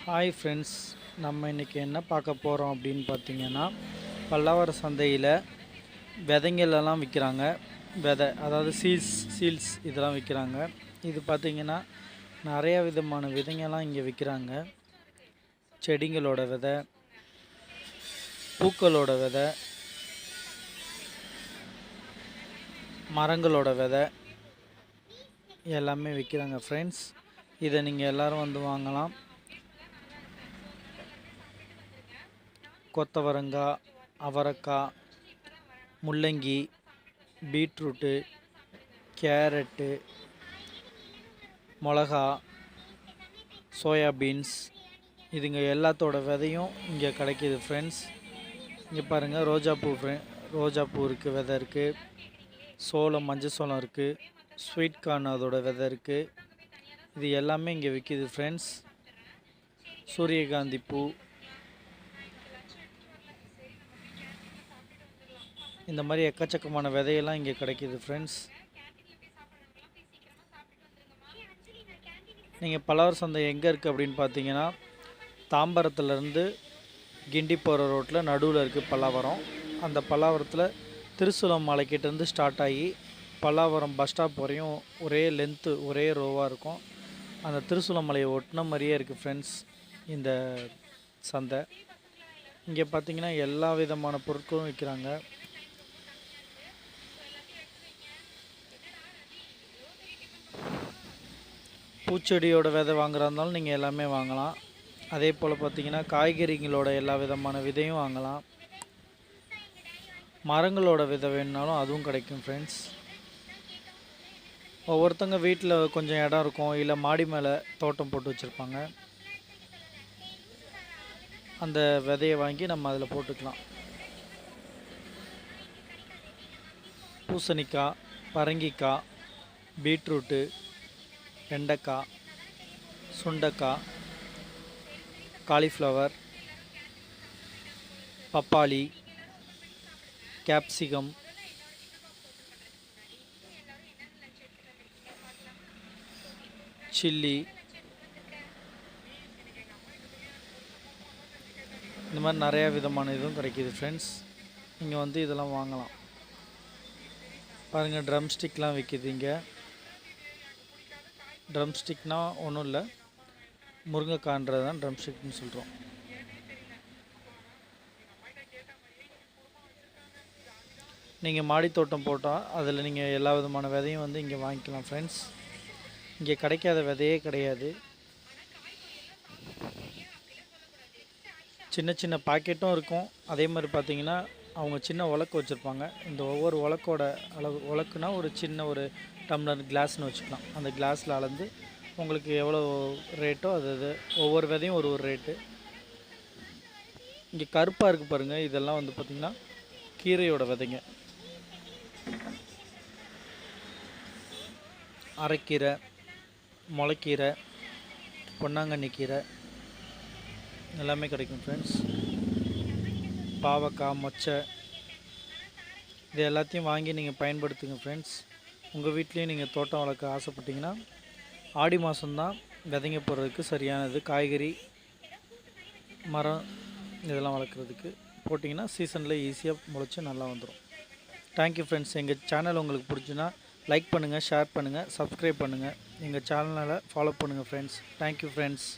Hi friends, நம்ம இன்றைக்கி என்ன பார்க்க போகிறோம் அப்படின்னு பார்த்தீங்கன்னா, பல்லாவர சந்தையில் விதைங்களெல்லாம் விற்கிறாங்க. அதாவது சீல்ஸ் இதெல்லாம் விற்கிறாங்க. இது பார்த்திங்கன்னா நிறைய விதமான விதைங்கள்லாம் இங்கே விற்கிறாங்க. செடிங்களோட விதை, பூக்களோட விதை, மரங்களோட விதை எல்லாமே விற்கிறாங்க ஃப்ரெண்ட்ஸ். இதை நீங்கள் எல்லோரும் வந்து வாங்கலாம். கொத்தவரங்காய், அவரைக்காய், முள்ளங்கி, பீட்ரூட்டு, கேரட்டு, மிளகா, சோயாபீன்ஸ் இதுங்க எல்லாத்தோட விதையும் இங்கே கிடைக்கிது ஃப்ரெண்ட்ஸ். இங்கே பாருங்கள், ரோஜாப்பூ இருக்குது, விதை இருக்குது. மஞ்சள் சோளம் இருக்குது. ஸ்வீட் கார்ன் அதோட விதை இருக்குது. இது எல்லாமே இங்கே விற்கிது ஃப்ரெண்ட்ஸ். சூரியகாந்தி பூ, இந்த மாதிரி எக்கச்சக்கமான விதையெல்லாம் இங்கே கிடைக்கிது ஃப்ரெண்ட்ஸ். நீங்கள் பல்லாவர சந்தை எங்கே இருக்குது அப்படின்னு பார்த்தீங்கன்னா, தாம்பரத்துலேருந்து கிண்டி போகிற ரோட்டில் நடுவில் இருக்குது பல்லாவரம். அந்த பல்லாவரத்தில் திருசூலம் மலைக்கிட்டேருந்து ஸ்டார்ட் ஆகி பல்லாவரம் பஸ் ஸ்டாப் வரையும் ஒரே லென்த்து, ஒரே ரோவாக இருக்கும். அந்த திருசூலம் மலையை ஒட்டின மாதிரியே இருக்குது ஃப்ரெண்ட்ஸ் இந்த சந்தை. இங்கே பார்த்தீங்கன்னா எல்லா விதமான பொருட்களும் விற்கிறாங்க. பூச்செடியோட விதை வாங்குறா இருந்தாலும் நீங்கள் எல்லாமே வாங்கலாம். அதே போல் பார்த்திங்கன்னா காய்கறிகளோட எல்லா விதமான விதையும் வாங்கலாம். மரங்களோட விதை வேணுனாலும் அதுவும் கிடைக்கும் ஃப்ரெண்ட்ஸ். ஒவ்வொருத்தங்க வீட்டில் கொஞ்சம் இடம் இருக்கும், இல்லை மாடி மேலே தோட்டம் போட்டு வச்சுருப்பாங்க. அந்த விதையை வாங்கி நம்ம அதில் போட்டுக்கலாம். பூசணிக்காய், பரங்கிக்காய், பீட்ரூட்டு, வெண்டைக்காய், சுண்டைக்காய், காலிஃப்ளவர், பப்பாளி, கேப்சிகம், சில்லி, இந்த மாதிரி நிறையா விதமான இதுவும் கிடைக்கிது ஃப்ரெண்ட்ஸ். நீங்கள் வந்து இதெல்லாம் வாங்கலாம். பாருங்கள், ட்ரம் ஸ்டிக்லாம் விற்கிது இங்கே. ட்ரம் ஸ்டிக்னால் ஒன்றும் இல்லை, முருங்கைக்கான்றது தான் ட்ரம் ஸ்டிக்னு சொல்கிறோம். நீங்கள் மாடி தோட்டம் போட்டால் அதில் நீங்கள் எல்லா விதமான விதையும் வந்து இங்கே வாங்கிக்கலாம் ஃப்ரெண்ட்ஸ். இங்கே கிடைக்காத விதையே கிடையாது. சின்ன சின்ன பாக்கெட்டும் இருக்கும். அதே மாதிரி பார்த்திங்கன்னா அவங்க சின்ன உலக்கு வச்சுருப்பாங்க. இந்த ஒவ்வொரு உலக்கோட அளவு, உலக்குனா ஒரு சின்ன ஒரு டம்ளர் கிளாஸ்னு வச்சுக்கலாம். அந்த கிளாஸில் அளந்து உங்களுக்கு எவ்வளோ ரேட்டோ அது ஒவ்வொரு விதையும் ஒரு ரேட்டு. இங்கே கருப்பாக இருக்குது பாருங்கள், இதெல்லாம் வந்து பார்த்திங்கன்னா கீரையோட விதைங்க. அரைக்கீரை, முளைக்கீரை, பொன்னாங்கண்ணி கீரை எல்லாமே கிடைக்கும் ஃப்ரெண்ட்ஸ். பாவக்காய், மொச்சை இது எல்லாத்தையும் வாங்கி நீங்கள் பயன்படுத்துங்க ஃப்ரெண்ட்ஸ். உங்கள் வீட்லேயும் நீங்கள் தோட்டம் வளர்க்க ஆசைப்பட்டீங்கன்னா ஆடி மாதம்தான் விதைங்க போடுறதுக்கு சரியானது. காய்கறி, மரம் இதெல்லாம் வளர்க்குறதுக்கு போட்டிங்கன்னா சீசனில் ஈஸியாக முளைச்சி நல்லா வந்துடும். Thank you friends. எங்கள் சேனல் உங்களுக்கு பிடிச்சுன்னா லைக் பண்ணுங்கள், ஷேர் பண்ணுங்கள், சப்ஸ்கிரைப் பண்ணுங்கள். எங்கள் சேனலை ஃபாலோ பண்ணுங்கள் ஃப்ரெண்ட்ஸ். Thank you friends.